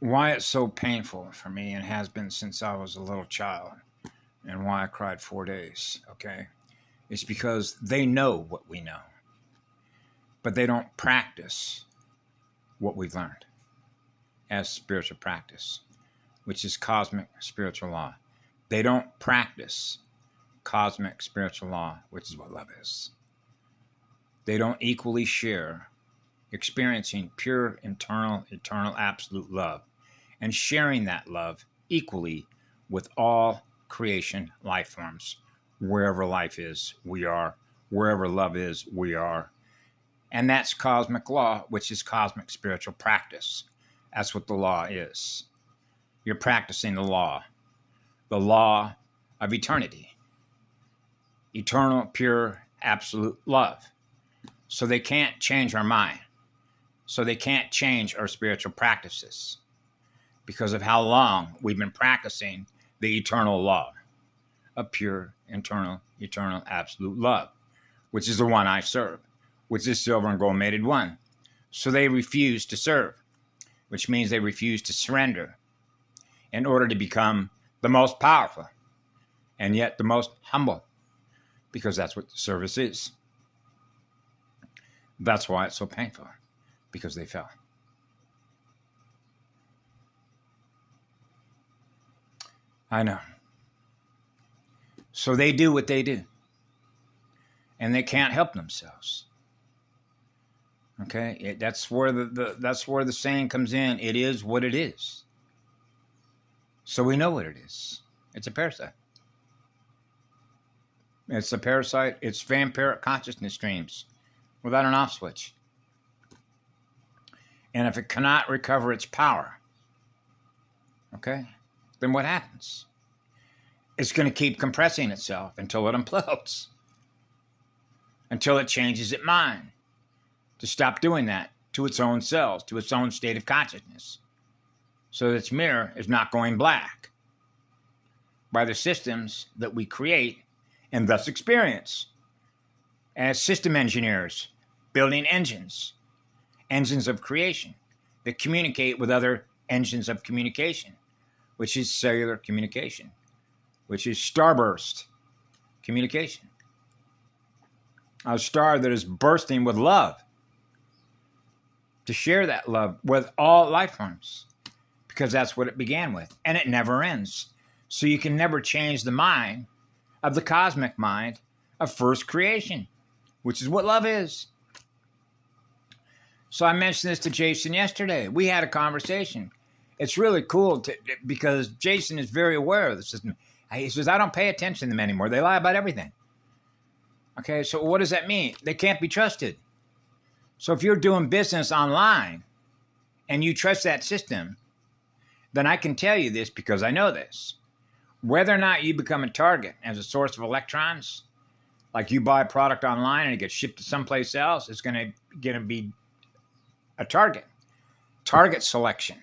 why it's so painful for me and has been since I was a little child, and why I cried 4 days, okay? It's because they know what we know, but they don't practice what we've learned as spiritual practice, which is cosmic spiritual law. They don't practice cosmic spiritual law, which is what love is. They don't equally share experiencing pure, internal, eternal, absolute love and sharing that love equally with all creation life forms. Wherever life is, we are. Wherever love is, we are. And that's cosmic law, which is cosmic spiritual practice. That's what the law is. You're practicing the law of eternity, eternal, pure, absolute love. So they can't change our mind. So they can't change our spiritual practices because of how long we've been practicing the eternal law of pure, eternal, absolute love, which is the one I serve, which is silver and gold mated one. So they refuse to serve, which means they refuse to surrender in order to become the most powerful and yet the most humble, because that's what the service is. That's why it's so painful, because they fell. I know. So they do what they do, and they can't help themselves. Okay, that's where the saying comes in. It is what it is. So we know what it is. It's a parasite. It's a parasite. It's vampiric consciousness streams without an off switch. And if it cannot recover its power, okay, then what happens? It's going to keep compressing itself until it implodes, until it changes its mind to stop doing that to its own cells, to its own state of consciousness, so that its mirror is not going black by the systems that we create and thus experience as system engineers building engines of creation that communicate with other engines of communication, which is cellular communication, which is starburst communication. A star that is bursting with love to share that love with all life forms, because that's what it began with, and it never ends. So you can never change the mind of the cosmic mind of first creation, which is what love is. So I mentioned this to Jason yesterday. We had a conversation. It's really cool because Jason is very aware of the system. He says, I don't pay attention to them anymore. They lie about everything. Okay, so what does that mean? They can't be trusted. So if you're doing business online and you trust that system, then I can tell you this because I know this. Whether or not you become a target as a source of electrons, like you buy a product online and it gets shipped to someplace else, it's going to be a target. Target selection